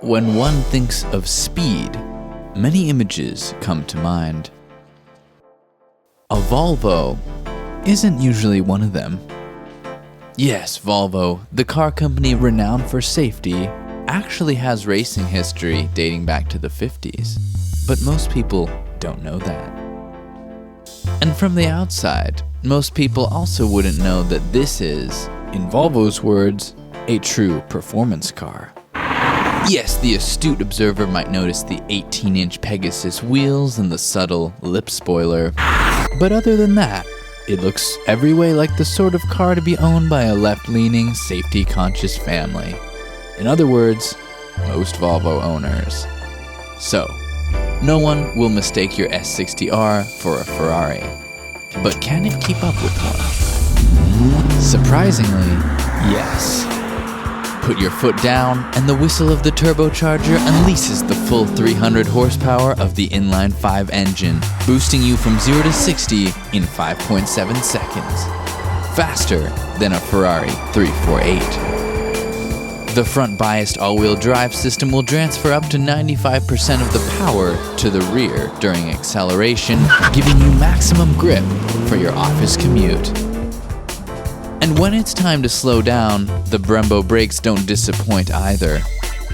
When one thinks of speed, many images come to mind. A Volvo isn't usually one of them. Yes, Volvo, the car company renowned for safety, actually has racing history dating back to the 50s, but most people don't know that. And from the outside, most people also wouldn't know that this is, in Volvo's words, a true performance car. Yes, the astute observer might notice the 18-inch Pegasus wheels and the subtle lip spoiler, but other than that, it looks every way like the sort of car to be owned by a left-leaning, safety-conscious family. In other words, most Volvo owners. So, no one will mistake your S60R for a Ferrari. But can it keep up with one? Surprisingly, yes. Put your foot down, and the whistle of the turbocharger unleashes the full 300 horsepower of the inline-5 engine, boosting you from 0 to 60 in 5.7 seconds. Faster than a Ferrari 348. The front-biased all-wheel drive system will transfer up to 95% of the power to the rear during acceleration, giving you maximum grip for your office commute. And when it's time to slow down, the Brembo brakes don't disappoint either.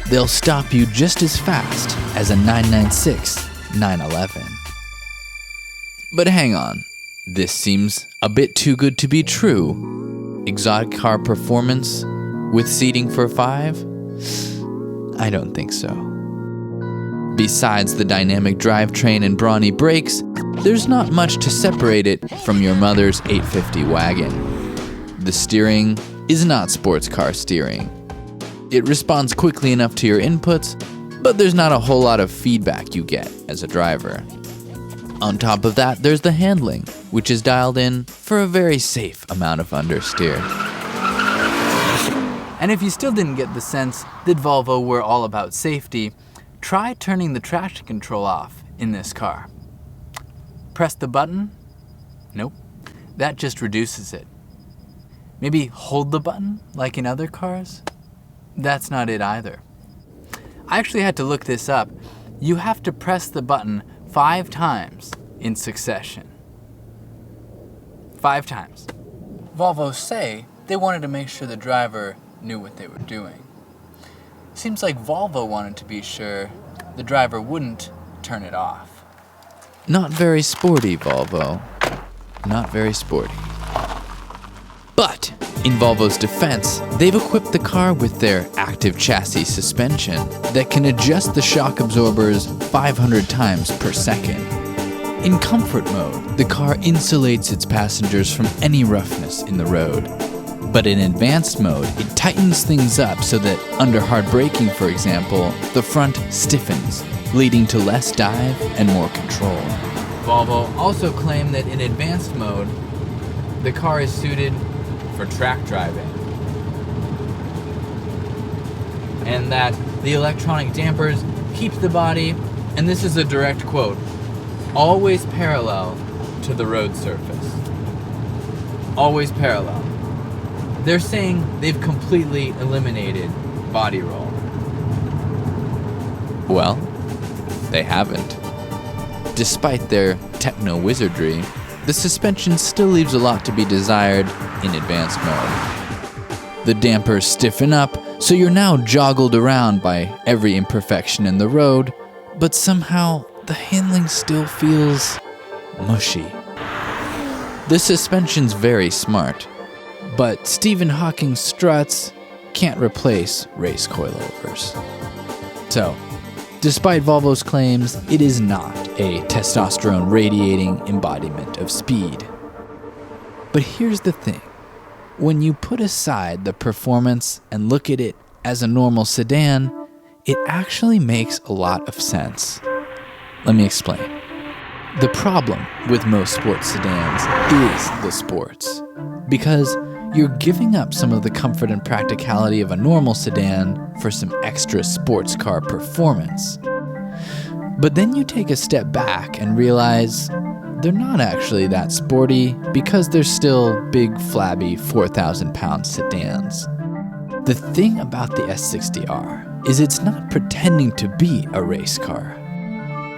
They'll stop you just as fast as a 996 911. But hang on, this seems a bit too good to be true. Exotic car performance with seating for 5? I don't think so. Besides the dynamic drivetrain and brawny brakes, there's not much to separate it from your mother's 850 wagon. The steering is not sports car steering. It responds quickly enough to your inputs, but there's not a whole lot of feedback you get as a driver. On top of that, there's the handling, which is dialed in for a very safe amount of understeer. And if you still didn't get the sense that Volvo were all about safety, try turning the traction control off in this car. Press the button? Nope, that just reduces it. Maybe hold the button, like in other cars? That's not it either. I actually had to look this up. You have to press the button 5 times in succession. 5 times. Volvo say they wanted to make sure the driver knew what they were doing. Seems like Volvo wanted to be sure the driver wouldn't turn it off. Not very sporty, Volvo. Not very sporty. But, in Volvo's defense, they've equipped the car with their active chassis suspension that can adjust the shock absorbers 500 times per second. In comfort mode, the car insulates its passengers from any roughness in the road. But in advanced mode, it tightens things up so that under hard braking, for example, the front stiffens, leading to less dive and more control. Volvo also claimed that in advanced mode, the car is suited for track driving, and that the electronic dampers keep the body, and this is a direct quote, always parallel to the road surface. Always parallel. They're saying they've completely eliminated body roll. Well, they haven't. Despite their techno-wizardry, the suspension still leaves a lot to be desired in advanced mode. The dampers stiffen up, so you're now joggled around by every imperfection in the road, but somehow the handling still feels mushy. The suspension's very smart, but Stephen Hawking's struts can't replace race coilovers. So, despite Volvo's claims, it is not a testosterone-radiating embodiment of speed. But here's the thing. When you put aside the performance and look at it as a normal sedan, it actually makes a lot of sense. Let me explain. The problem with most sports sedans is the sports, because you're giving up some of the comfort and practicality of a normal sedan for some extra sports car performance. But then you take a step back and realize they're not actually that sporty because they're still big, flabby, 4,000-pound sedans. The thing about the S60R is it's not pretending to be a race car.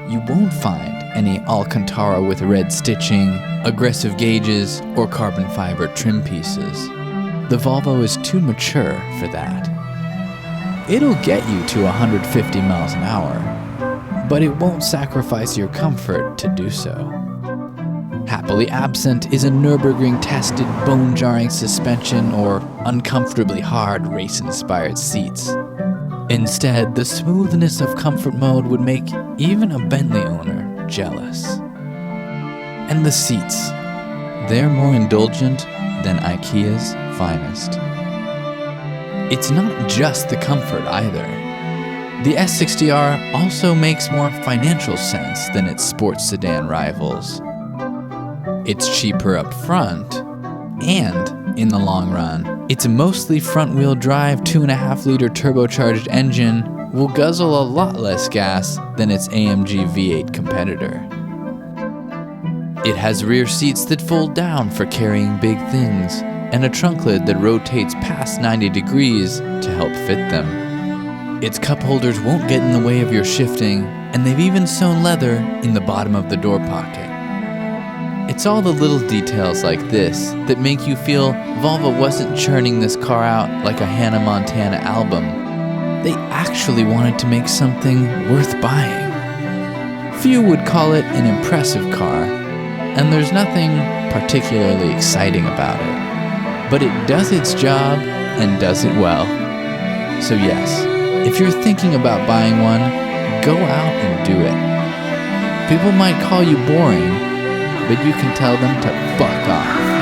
You won't find any Alcantara with red stitching, aggressive gauges, or carbon fiber trim pieces. The Volvo is too mature for that. It'll get you to 150 miles an hour, but it won't sacrifice your comfort to do so. Happily absent is a Nürburgring-tested bone-jarring suspension or uncomfortably hard race-inspired seats. Instead, the smoothness of comfort mode would make even a Bentley owner jealous. And the seats, they're more indulgent than IKEA's finest. It's not just the comfort either. The S60R also makes more financial sense than its sports sedan rivals. It's cheaper up front, and in the long run, its mostly front-wheel drive 2.5-liter turbocharged engine will guzzle a lot less gas than its AMG V8 competitor. It has rear seats that fold down for carrying big things, and a trunk lid that rotates past 90 degrees to help fit them. Its cup holders won't get in the way of your shifting, and they've even sewn leather in the bottom of the door pocket. It's all the little details like this that make you feel Volvo wasn't churning this car out like a Hannah Montana album. They actually wanted to make something worth buying. Few would call it an impressive car, and there's nothing particularly exciting about it. But it does its job and does it well. So yes, if you're thinking about buying one, go out and do it. People might call you boring, but you can tell them to fuck off.